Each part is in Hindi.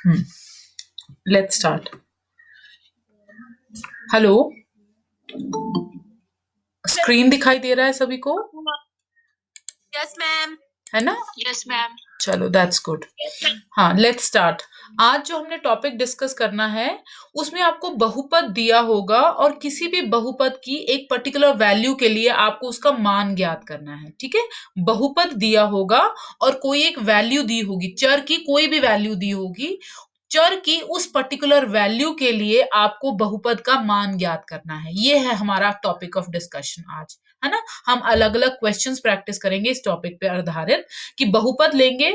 Let's start. हेलो, स्क्रीन दिखाई दे रहा है सभी को? Yes ma'am. है ना? Yes ma'am. चलो, दैट्स गुड। हाँ, लेट्स स्टार्ट। आज जो हमने टॉपिक डिस्कस करना है उसमें आपको बहुपद दिया होगा और किसी भी बहुपद की एक पर्टिकुलर वैल्यू के लिए आपको उसका मान ज्ञात करना है। ठीक है, बहुपद दिया होगा और कोई एक वैल्यू दी होगी, चर की कोई भी वैल्यू दी होगी, चर की उस पर्टिकुलर वैल्यू के लिए आपको बहुपद का मान ज्ञात करना है। ये है हमारा टॉपिक ऑफ डिस्कशन आज, है ना? हम अलग अलग क्वेश्चंस प्रैक्टिस करेंगे इस टॉपिक पे आधारित कि बहुपद लेंगे,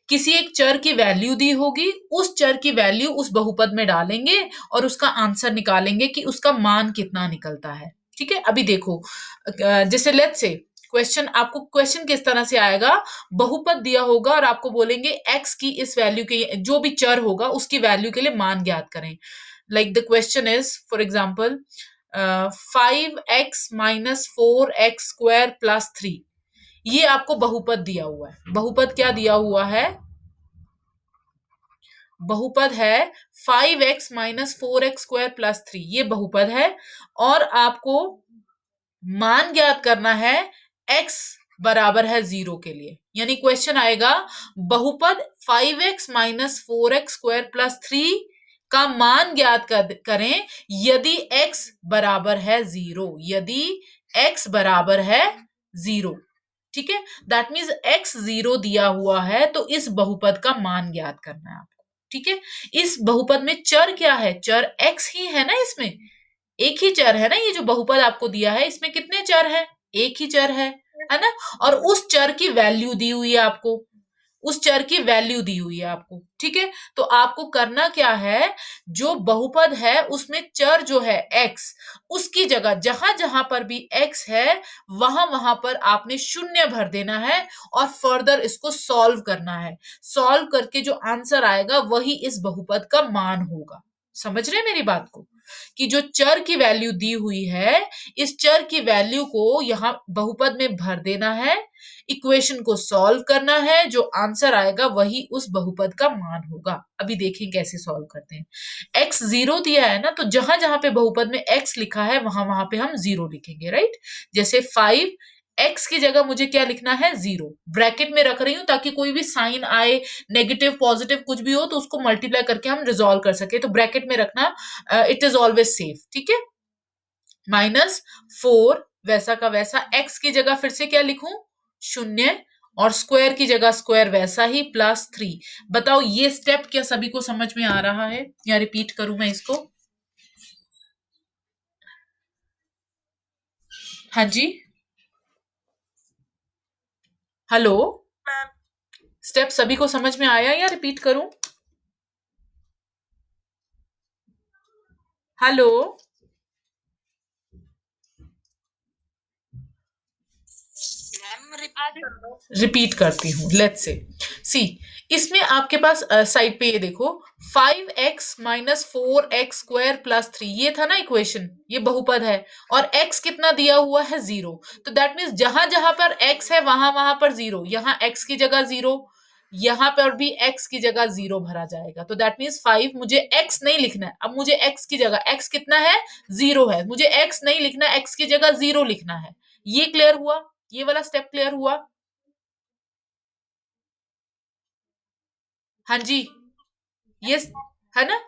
किसी एक चर की वैल्यू दी होगी, उस चर की वैल्यू उस बहुपद में डालेंगे और उसका आंसर निकालेंगे कि उसका मान कितना निकलता है। ठीक है, अभी देखो, जैसे लेट्स से क्वेश्चन, आपको क्वेश्चन किस तरह से आएगा, बहुपद दिया होगा और आपको बोलेंगे x की इस वैल्यू के, जो भी चर होगा उसकी वैल्यू के लिए मान ज्ञात करें। Like the question is for example 5x minus 4x square plus 3। ये आपको बहुपद दिया हुआ है। बहुपद क्या दिया हुआ है? बहुपद है 5x minus 4x square plus 3, ये बहुपद है और आपको मान ज्ञात करना है x बराबर है 0 के लिए। यानी क्वेश्चन आएगा बहुपद 5x minus 4x square plus 3 का मान ज्ञात करें यदि x बराबर है 0, यदि x बराबर है 0। ठीक है, दैट मीन्स x 0 दिया हुआ है तो इस बहुपद का मान ज्ञात करना है आपको। ठीक है, इस बहुपद में चर क्या है? चर x ही है ना, इसमें एक ही चर है ना। ये जो बहुपद आपको दिया है इसमें कितने चर हैं? एक ही चर है ना? और उस चर की वैल्यू दी हुई है आपको, उस चर की वैल्यू दी हुई है आपको। ठीक है, तो आपको करना क्या है, जो बहुपद है उसमें चर जो है x, उसकी जगह जहां जहां पर भी x है वहां वहां पर आपने शून्य भर देना है और फर्दर इसको सॉल्व करना है। सॉल्व करके जो आंसर आएगा वही इस बहुपद का मान होगा। समझ रहे हैं मेरी बात को? कि जो चर की वैल्यू दी हुई है, इस चर की वैल्यू को यहां बहुपद में भर देना है, इक्वेशन को सॉल्व करना है, जो आंसर आएगा वही उस बहुपद का मान होगा। अभी देखें कैसे सॉल्व करते हैं। x 0 दिया है ना, तो जहां जहां पे बहुपद में x लिखा है वहां वहां पे हम 0 लिखेंगे, राइट? जैसे 5, x की जगह मुझे क्या लिखना है? 0। ब्रैकेट में रख रही हूं ताकि कोई भी साइन आए, नेगेटिव पॉजिटिव कुछ भी हो तो उसको मल्टीप्लाई करके हम रिजॉल्व कर सके, तो ब्रैकेट में रखना, इट इज ऑलवेज सेफ। ठीक है, माइनस 4 वैसा का वैसा, x की जगह फिर से क्या लिखूं? 0, और स्क्वायर की जगह स्क्वायर वैसा ही प्लस 3। बताओ ये स्टेप क्या सभी को समझ में आ रहा है या रिपीट करूं मैं इसको? हाँ जी, हेलो, स्टेप सभी को समझ में आया या रिपीट करूं? हेलो, रिपीट करती हूँ। लेट्स से सी, इसमें आपके पास साइड पे ये देखो, 5x minus 4x square plus 3, ये था ना इक्वेशन, ये बहुपद है और x कितना दिया हुआ है? 0। तो दैट मीन्स जहां जहां पर x है वहां वहां पर 0, यहां x की जगह 0, यहां पर भी x की जगह 0 भरा जाएगा। तो दैट मीन्स 5, मुझे x नहीं लिखना है, अब मुझे x की जगह, x कितना है? 0 है, मुझे x नहीं लिखना, x की जगह 0 लिखना है। ये क्लियर हुआ? ये वाला स्टेप क्लियर हुआ? हाँ जी, ये है ना?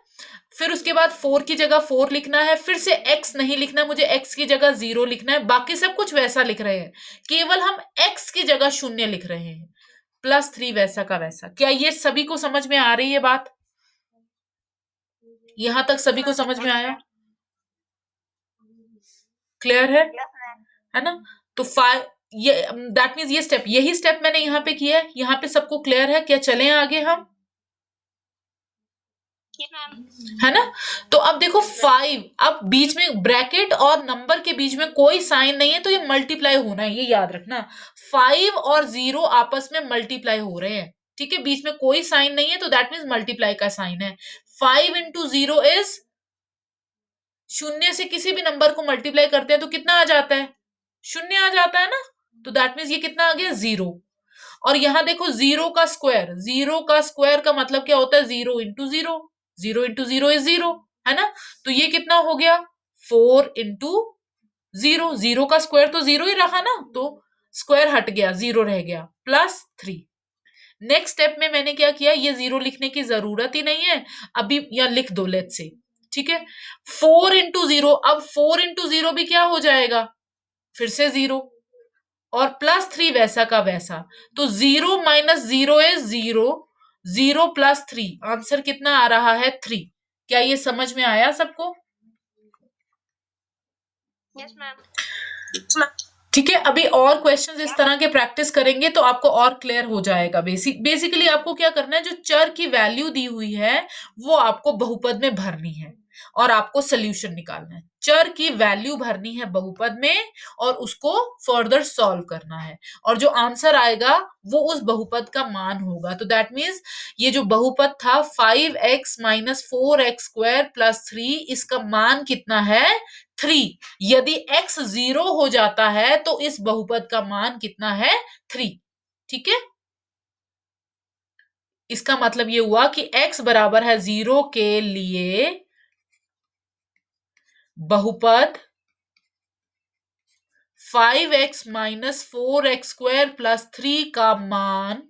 फिर उसके बाद 4 की जगह 4 लिखना है, फिर से x नहीं लिखना, मुझे x की जगह 0 लिखना है, बाकी सब कुछ वैसा लिख रहे हैं, केवल हम x की जगह 0 लिख रहे हैं, प्लस 3 वैसा का वैसा। क्या ये सभी को समझ में आ रही है बात? यहां तक सभी को समझ में आया? क्लियर है ना? तो ये दैट मीन्स ये स्टेप, यही स्टेप मैंने यहाँ पे किया है, यहाँ पे सबको क्लियर है? क्या चलें आगे हम? है ना? तो अब देखो 5, अब बीच में ब्रैकेट और नंबर के बीच में कोई साइन नहीं है तो ये मल्टीप्लाई होना है, ये याद रखना। 5 और 0 आपस में मल्टीप्लाई हो रहे हैं। ठीक है, बीच में कोई साइन नहीं है तो दैट मीन्स मल्टीप्लाई का साइन है। 5 इंटू 0 इज, शून्य से किसी भी नंबर को मल्टीप्लाई करते हैं तो कितना आ जाता है? शून्य आ जाता है ना? तो दैट मीन्स ये कितना आ गया? 0। और यहाँ देखो 0 का स्क्वायर, 0 का स्क्वायर का मतलब क्या होता है 0 इंटू 0, 0 इंटू 0 इज 0, है ना। तो ये कितना हो गया 4 इंटू 0, 0 का स्क्वायर तो 0 ही रहा ना, तो स्क्वायर हट गया 0 रह गया प्लस 3। नेक्स्ट स्टेप में मैंने क्या किया, ये 0 लिखने की जरूरत ही नहीं है, अभी यहाँ लिख दो लेट्स से, ठीक है। 4 इंटू 0, अब 4 इंटू 0 भी क्या हो जाएगा फिर से 0, और प्लस 3 वैसा का वैसा, तो 0 माइनस 0 इज 0, 0 प्लस 3, आंसर कितना आ रहा है 3। क्या ये समझ में आया सबको? Yes ma'am. ठीक है, अभी और क्वेश्चंस इस तरह के प्रैक्टिस करेंगे तो आपको और क्लियर हो जाएगा। बेसिकली आपको क्या करना है, जो चर की वैल्यू दी हुई है वो आपको बहुपद में भरनी है और आपको सोल्यूशन निकालना है। चर की वैल्यू भरनी है बहुपद में और उसको फर्दर सॉल्व करना है, और जो आंसर आएगा वो उस बहुपद का मान होगा। तो दैट मीन्स ये जो बहुपद था 5x minus 4x square plus 3, इसका मान कितना है 3। यदि x 0 हो जाता है तो इस बहुपद का मान कितना है 3, ठीक है। इसका मतलब ये हुआ कि x बराबर है 0 के लिए बहुपद 5x minus 4x square plus 3 का मान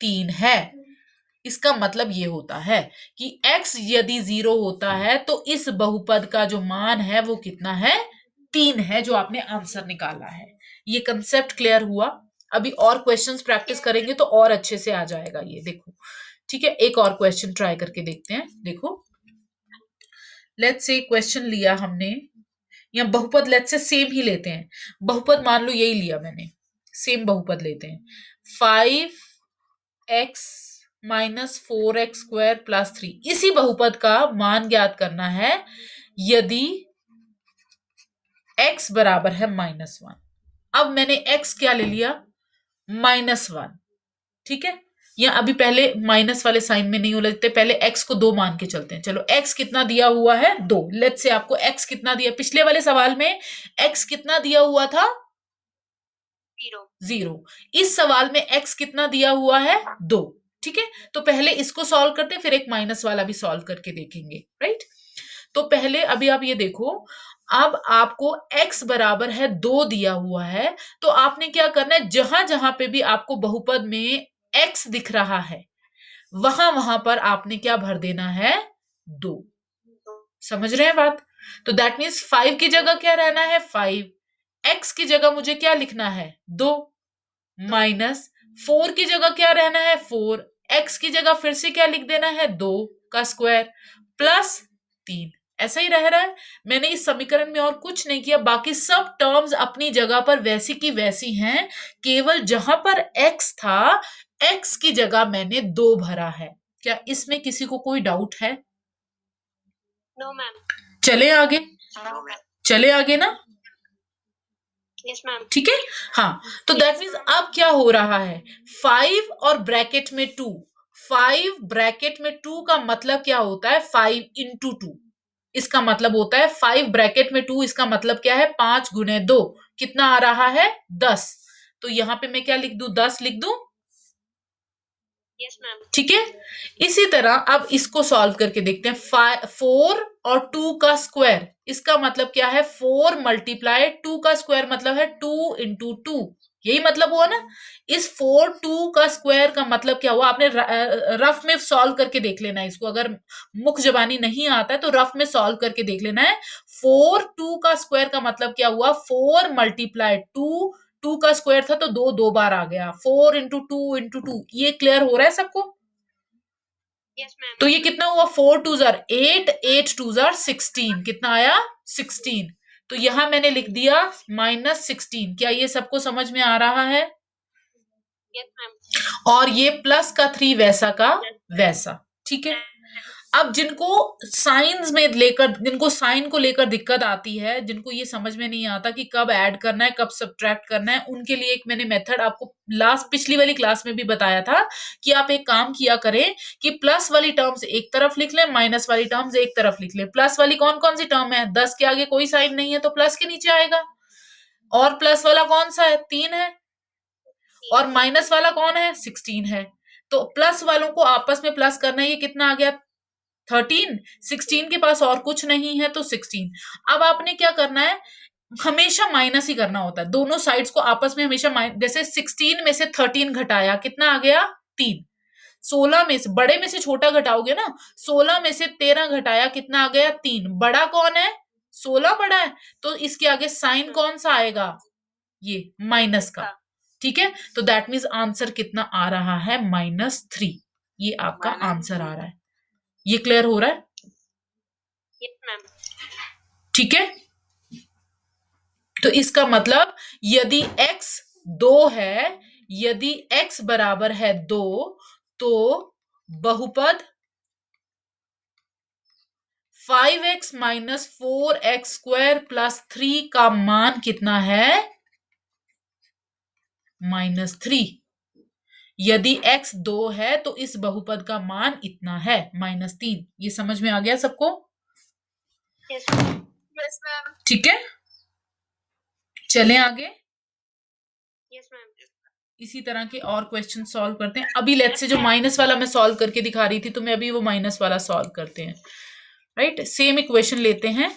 3 है। इसका मतलब ये होता है कि x यदि 0 होता है तो इस बहुपद का जो मान है वो कितना है 3 है, जो आपने आंसर निकाला है। ये कंसेप्ट क्लियर हुआ? अभी और क्वेश्चंस प्रैक्टिस करेंगे तो और अच्छे से आ जाएगा ये, देखो ठीक है। एक और क्वेश्चन ट्राई करके देखते हैं। देखो लेट्स से क्वेश्चन लिया हमने, या बहुपद लेट्स से सेम ही लेते हैं, बहुपद मान लो यही लिया मैंने, सेम बहुपद लेते हैं 5x minus 4x square plus 3। इसी बहुपद का मान ज्ञात करना है यदि x बराबर है -1। अब मैंने x क्या ले लिया -1, ठीक है। या अभी पहले माइनस वाले साइन में नहीं उलझते, पहले x को 2 मान के चलते हैं। चलो x कितना दिया हुआ है 2, लेट्स से आपको x कितना दिया, पिछले वाले सवाल में x कितना दिया हुआ था 0, इस सवाल में x कितना दिया हुआ है 2, ठीक है। तो पहले इसको सॉल्व करते हैं, फिर एक माइनस वाला भी सॉल्व करके देखेंगे, राइट। तो पहले अभी आप ये देखो, अब आपको x बराबर है 2 दिया हुआ है, तो आपने क्या करना है, जहां जहां पे भी आपको बहुपद में x दिख रहा है वहां वहां पर आपने क्या भर देना है 2। समझ रहे हैं बात? तो दैट मीन्स 5 की जगह क्या रहना है 5, x की जगह मुझे क्या लिखना है 2, माइनस 4 की जगह क्या रहना है 4, x की जगह फिर से क्या लिख देना है 2 का स्क्वायर प्लस 3। ऐसा ही रह रहा है। मैंने इस समीकरण में और कुछ नहीं किया, बाकी सब टर्म्स अपनी जगह पर वैसी की वैसी हैं, केवल जहां पर x था x की जगह मैंने 2 भरा है। क्या इसमें किसी को कोई डाउट है? No ma'am. चले आगे, चले आगे ना, यस मैम। ठीक है। हाँ, तो दैट मीन्स अब क्या हो रहा है 5 और ब्रैकेट में 2, 5 ब्रैकेट में 2 का मतलब क्या होता है 5 इंटू 2, इसका मतलब होता है 5 ब्रैकेट में 2, इसका मतलब क्या है 5 गुने 2 कितना आ रहा है 10। तो यहां पे मैं क्या लिख दूं 10 लिख दूं, यस मैम। ठीक है। इसी तरह अब इसको सॉल्व करके देखते हैं, 4 और 2 का स्क्वायर, इसका मतलब क्या है 4 मल्टीप्लाई 2 का स्क्वायर मतलब है 2 इंटू 2, यही मतलब हुआ ना। इस 4 2 का स्क्वायर का मतलब क्या हुआ, आपने रफ में सॉल्व करके देख लेना है इसको, अगर मुख जबानी नहीं आता है तो रफ में सॉल्व करके देख लेना है। 4 2 का स्क्वायर का मतलब क्या हुआ 4 मल्टीप्लाई 2, 2 का स्क्वायर था तो 2 2 बार आ गया, 4 इंटू 2 इंटू 2। ये क्लियर हो रहा है सबको? Yes ma'am. तो ये कितना हुआ 4 2 जार 8, 8 2 जार 16, कितना आया 16। तो यहां मैंने लिख दिया -16। क्या ये सबको समझ में आ रहा है? Yes ma'am. और ये प्लस का 3 वैसा का वैसा, ठीक है। अब जिनको साइंस में लेकर, जिनको साइन को लेकर दिक्कत आती है, जिनको ये समझ में नहीं आता कि कब ऐड करना है कब सब्ट्रैक्ट करना है, उनके लिए एक मैंने मेथड आपको लास्ट पिछली वाली क्लास में भी बताया था कि आप एक काम किया करें कि प्लस वाली टर्म्स एक तरफ लिख लें, माइनस वाली टर्म्स एक तरफ लिख लें। प्लस वाली कौन कौन सी टर्म है, 10 के आगे कोई साइन नहीं है तो प्लस के नीचे आएगा, और प्लस वाला कौन सा है 3 है, और माइनस वाला कौन है? 16 है। तो प्लस वालों को आपस में प्लस करना है, ये कितना आ गया? 13। 16 के पास और कुछ नहीं है तो 16। अब आपने क्या करना है, हमेशा माइनस ही करना होता है, दोनों साइड्स को आपस में हमेशा जैसे 16 में से 13 घटाया, कितना आ गया? 3। 16 में से, बड़े में से छोटा घटाओगे ना, 16 में से 13 घटाया, कितना आ गया? 3। बड़ा कौन है? 16 बड़ा है, तो इसके आगे साइन कौन सा आएगा? ये माइनस का। ठीक है, तो दैट मीन्स आंसर कितना आ रहा है? -3। ये आपका आंसर आ रहा है। ये क्लियर हो रहा है? Yes ma'am. ठीक है, तो इसका मतलब यदि x 2 है, यदि x बराबर है 2, तो बहुपद 5x माइनस 4x² + 3 का मान कितना है? -3। यदि x 2 है तो इस बहुपद का मान इतना है, -3। ये समझ में आ गया सबको? Yes ma'am. ठीक है, चलें आगे। Yes ma'am. इसी तरह के और क्वेश्चन सॉल्व करते हैं। अभी लेट्स से जो माइनस वाला मैं सॉल्व करके दिखा रही थी तुम्हें, अभी वो माइनस वाला सॉल्व करते हैं। राइट, सेम इक्वेशन लेते हैं,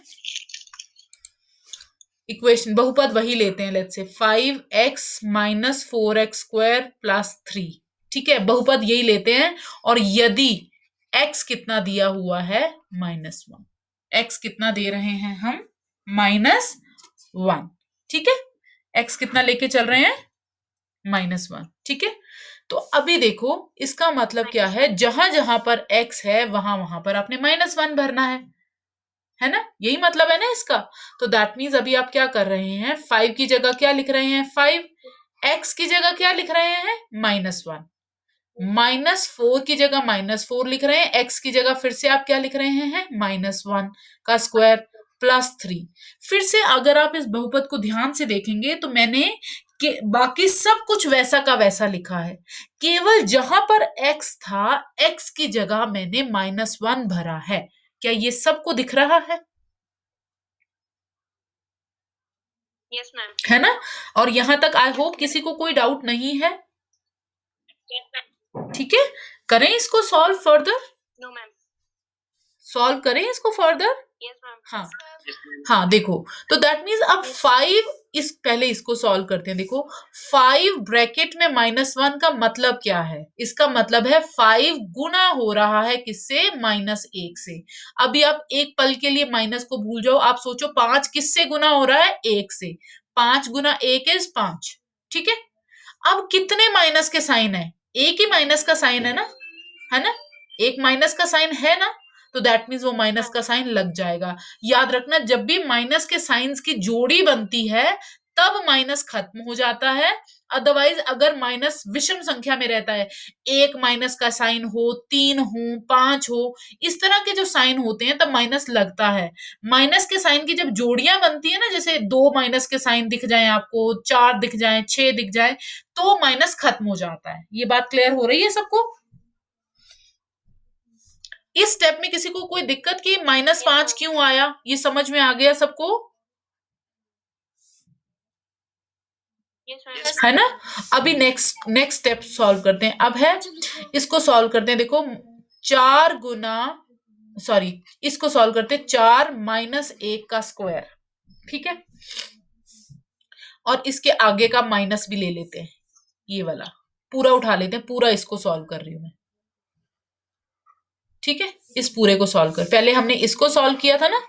इक्वेशन बहुपद वही लेते हैं। Let's say 5x minus 4x² + 3। ठीक है, बहुपद यही लेते हैं। और यदि x कितना दिया हुआ है? -1। x कितना दे रहे हैं हम? -1। ठीक है, x कितना लेके चल रहे हैं? -1। ठीक है, तो अभी देखो इसका मतलब क्या है, जहां जहां पर x है वहां वहां पर आपने -1 भरना है ना? यही मतलब है ना इसका। तो दैट मीन्स अभी आप क्या कर रहे हैं, 5 की जगह क्या लिख रहे हैं? 5। x की जगह क्या लिख रहे हैं? -1। -4 की जगह -4 लिख रहे हैं, x की जगह फिर से आप क्या लिख रहे हैं? -1 का स्क्वायर +3। फिर से अगर आप इस बहुपद को ध्यान से देखेंगे तो मैंने कि बाकी सब कुछ वैसा का वैसा लिखा है, केवल जहां पर x था, x की जगह मैंने -1 भरा है। क्या ये सबको दिख रहा है? Yes ma'am. है ना? और यहां तक आई होप किसी को कोई डाउट नहीं है। ठीक है, करें इसको solve further? No ma'am. Solve करें इसको फर्दर? Yes ma'am. हाँ हाँ, देखो तो दैट मीन्स अब 5, इस पहले इसको सॉल्व करते हैं। देखो 5 ब्रैकेट में -1 का मतलब क्या है? इसका मतलब है 5 गुना हो रहा है किससे? -1 से। अभी आप एक पल के लिए माइनस को भूल जाओ, आप सोचो 5 किससे गुना हो रहा है? 1 से। 5 गुना 1 इज 5। ठीक है, अब कितने माइनस के साइन है? एक ही माइनस का साइन है ना, है ना? एक माइनस का साइन है ना, तो दैट मीन्स वो माइनस का साइन लग जाएगा। याद रखना, जब भी माइनस के साइंस की जोड़ी बनती है तब माइनस खत्म हो जाता है। अदरवाइज अगर माइनस विषम संख्या में रहता है, एक माइनस का साइन हो, 3 हो, 5 हो, इस तरह के जो साइन होते हैं तब माइनस लगता है। माइनस के साइन की जब जोड़ियां बनती है ना, जैसे 2 माइनस के साइन दिख जाए आपको, 4 दिख जाए, 6 दिख जाए, तो माइनस खत्म हो जाता है। ये बात क्लियर हो रही है सबको? इस स्टेप में किसी को कोई दिक्कत की -5 क्यों आया? ये समझ में आ गया सबको? है ना? अभी नेक्स्ट स्टेप सॉल्व करते हैं। अब है इसको सॉल्व करते हैं। देखो 4 गुना, सॉरी, इसको सॉल्व करते हैं 4 - 1 का स्क्वायर। ठीक है, और इसके आगे का माइनस भी ले लेते हैं, ये वाला पूरा उठा लेते हैं। पूरा इसको सॉल्व कर रही हूं मैं। ठीक है, इस पूरे को सॉल्व कर, पहले हमने इसको सॉल्व किया था ना,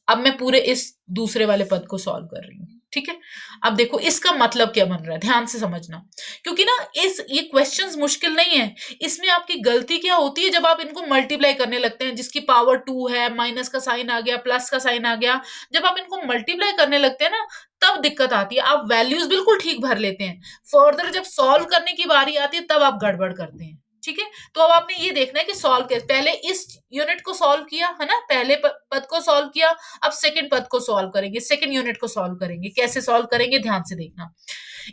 अब मैं पूरे इस दूसरे वाले पद को सॉल्व कर रही हूँ। ठीक है, अब देखो इसका मतलब क्या बन रहा है, ध्यान से समझना, क्योंकि ना ये क्वेश्चंस मुश्किल नहीं है। इसमें आपकी गलती क्या होती है, जब आप इनको मल्टीप्लाई करने लगते हैं, जिसकी पावर 2 है, माइनस का साइन आ गया, प्लस का साइन आ गया, जब आप इनको मल्टीप्लाई करने लगते हैं ना, तब दिक्कत आती है। आप वैल्यूज बिल्कुल ठीक भर लेते हैं, फर्दर जब सॉल्व करने की बारी आती है तब आप गड़बड़ करते हैं। ठीक है, तो अब आपने ये देखना है कि सॉल्व कैसे, पहले इस यूनिट को सॉल्व किया है ना, पहले पद को सॉल्व किया, अब सेकंड पद को सॉल्व करेंगे, सेकंड यूनिट को सॉल्व करेंगे। कैसे सॉल्व करेंगे ध्यान से देखना।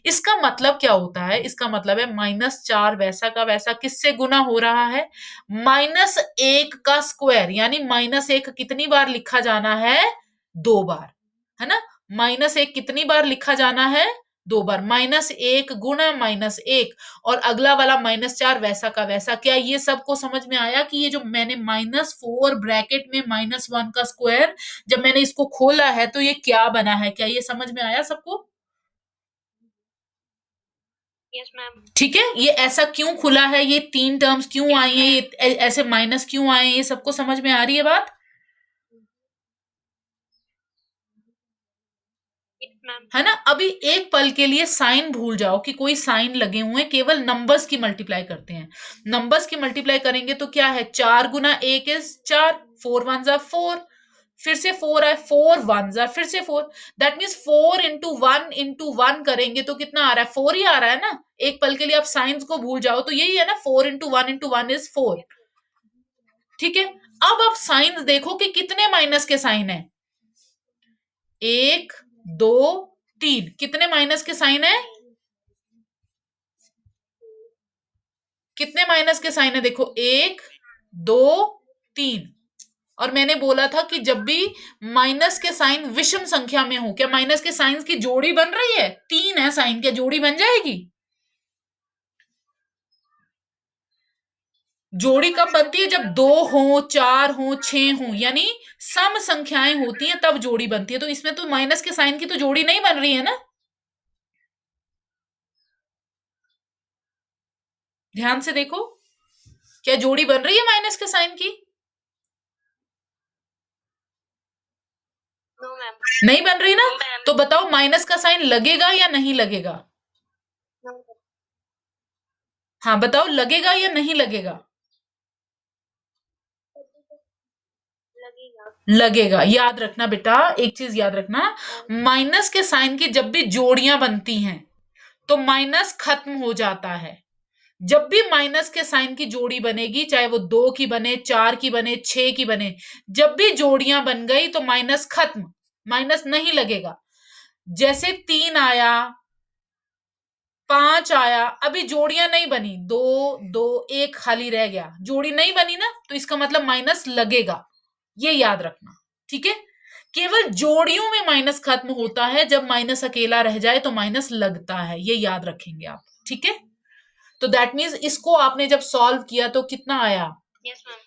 इसका मतलब क्या होता है? इसका मतलब है -4 वैसा का वैसा किससे गुना हो रहा है? -1 का स्क्वायर, यानी -1 कितनी बार लिखा जाना है? 2 बार, है ना? -1 कितनी बार लिखा जाना है? 2 बार, -1 गुणा -1 और अगला वाला -4 वैसा का वैसा। क्या ये सबको समझ में आया कि ये जो मैंने -4 ब्रैकेट में -1 का स्क्वायर जब मैंने इसको खोला है तो ये क्या बना है? क्या ये समझ में आया सबको? Yes ma'am. ठीक है, ये ऐसा क्यों खुला है, ये 3 टर्म्स क्यों आई है, ये ऐसे माइनस क्यों आए, ये सबको समझ में आ रही है बात? है ना? अभी एक पल के लिए साइन भूल जाओ कि कोई साइन लगे हुए हैं, केवल नंबर्स की मल्टीप्लाई करते हैं। नंबर्स की मल्टीप्लाई करेंगे तो क्या है, 4 गुना 1 इज 4, 4 1 जा 4, फिर से 4 है, 4 1 जा फिर से 4, दैट मीन्स 4 इंटू 1 करेंगे तो कितना आ रहा है, 4 ही आ रहा है ना। एक पल के लिए आप साइंस को भूल जाओ तो यही है ना, 4 इंटू 1 इज 4। ठीक है, अब आप साइंस देखो कि कितने माइनस के साइन है, 1 2 3, कितने माइनस के साइन है, कितने माइनस के साइन है, देखो 1 2 3। और मैंने बोला था कि जब भी माइनस के साइन विषम संख्या में हो, क्या माइनस के साइन की जोड़ी बन रही है, 3 है साइन, क्या जोड़ी बन जाएगी? जोड़ी कब बनती है, जब 2 हो 4 हो 6 हो, यानी सम संख्याएं होती हैं तब जोड़ी बनती है। तो इसमें तो माइनस के साइन की तो जोड़ी नहीं बन रही है ना, ध्यान से देखो, क्या जोड़ी बन रही है माइनस के साइन की? No ma'am. नहीं बन रही ना। तो बताओ माइनस का साइन लगेगा या नहीं लगेगा? हाँ बताओ, लगेगा या नहीं लगेगा? लगेगा। याद रखना बेटा, एक चीज याद रखना, माइनस के साइन की जब भी जोड़ियां बनती हैं तो माइनस खत्म हो जाता है। जब भी माइनस के साइन की जोड़ी बनेगी, चाहे वो 2 की बने, 4 की बने, 6 की बने, जब भी जोड़ियां बन गई तो माइनस खत्म, माइनस नहीं लगेगा। जैसे 3 आया, 5 आया, अभी जोड़ियां नहीं बनी, 2 2 1 खाली रह गया, जोड़ी नहीं बनी ना, तो इसका मतलब माइनस लगेगा, ये याद रखना। ठीक है, केवल जोड़ियों में माइनस खत्म होता है, जब माइनस अकेला रह जाए तो माइनस लगता है, ये याद रखेंगे आप। ठीक है, तो दैट मीन्स इसको आपने जब सॉल्व किया तो कितना आया, यस मैम।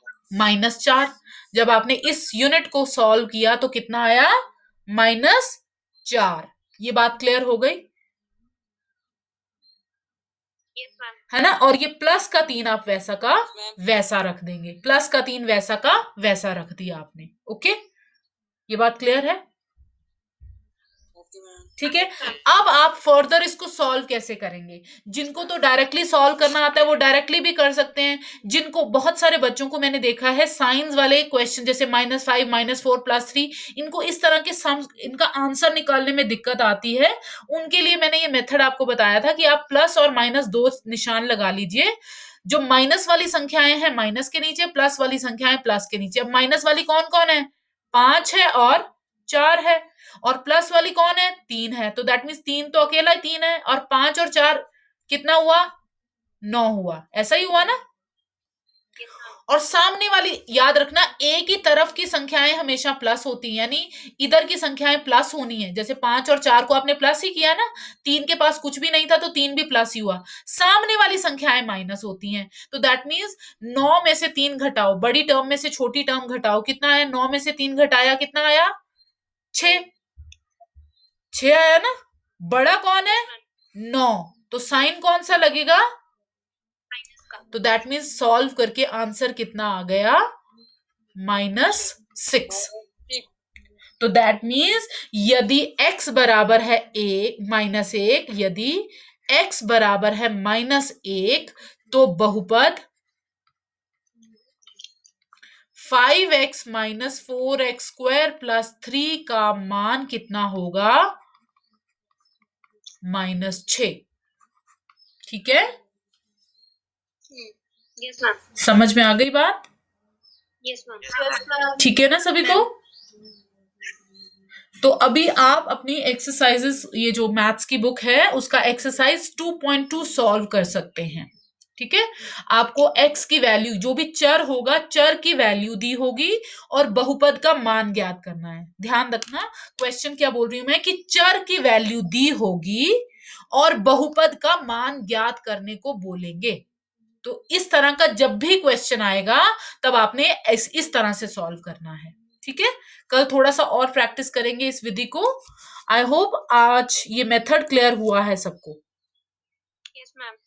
-4। जब आपने इस यूनिट को सॉल्व किया तो कितना आया, -4। ये बात क्लियर हो गई, यस मैम। है ना? और ये प्लस का 3 आप वैसा का वैसा रख देंगे, प्लस का 3 वैसा का वैसा रख दिया आपने। ओके, ये बात क्लियर है? ठीक है, अब आप फर्दर इसको सॉल्व कैसे करेंगे? जिनको तो डायरेक्टली सॉल्व करना आता है वो डायरेक्टली भी कर सकते हैं। जिनको, बहुत सारे बच्चों को मैंने देखा है साइंस वाले क्वेश्चन जैसे -5 -4 +3, इनको इस तरह के सम, इनका आंसर निकालने में दिक्कत आती है। उनके लिए मैंने ये मेथड आपको बताया था कि आप प्लस और माइनस 2 निशान लगा लीजिए। जो माइनस वाली संख्याएं हैं माइनस के नीचे, प्लस वाली संख्याएं प्लस के नीचे। अब माइनस वाली कौन कौन है, 5 है और 4 है, और प्लस वाली कौन है, 3 है। तो दैट मीन्स 3 तो अकेला 3 है, और 5 और 4 कितना हुआ, 9 हुआ, ऐसा ही हुआ ना। और सामने वाली याद रखना, एक ही तरफ की संख्याएं हमेशा प्लस होती हैं, यानी इधर की संख्याएं प्लस होनी है। जैसे 5 और 4 को आपने प्लस ही किया ना, 3 के पास कुछ भी नहीं था तो 3 भी प्लस ही हुआ। सामने वाली संख्याएं माइनस होती हैं, तो दैट मीन्स 9 में से 3 घटाओ, बड़ी टर्म में से छोटी टर्म घटाओ, कितना आया, 9 में से 3 घटाया कितना आया, 6 आया ना। बड़ा कौन है, 9, तो साइन कौन सा लगेगा, तो दैट मीन्स सॉल्व करके आंसर कितना आ गया, -6। तो दैट मीन्स यदि x बराबर है -1, यदि x बराबर है -1, तो बहुपद 5x - 4x² + 3 का मान कितना होगा, -6। ठीक है, यस मैम। समझ में आ गई बात? Yes ma'am. ठीक है ना सभी को? तो अभी आप अपनी एक्सरसाइजेस, ये जो मैथ्स की बुक है उसका एक्सरसाइज 2.2 सॉल्व कर सकते हैं। ठीक है, आपको x की वैल्यू, जो भी चर होगा, चर की वैल्यू दी होगी और बहुपद का मान ज्ञात करना है। ध्यान रखना, क्वेश्चन क्या बोल रही हूं मैं, कि चर की वैल्यू दी होगी और बहुपद का मान ज्ञात करने को बोलेंगे। तो इस तरह का जब भी क्वेश्चन आएगा तब आपने इस तरह से सॉल्व करना है। ठीक है, कल थोड़ा सा और प्रैक्टिस करेंगे इस विधि को। आई होप आज ये मेथड क्लियर हुआ है सबको। Yes ma'am.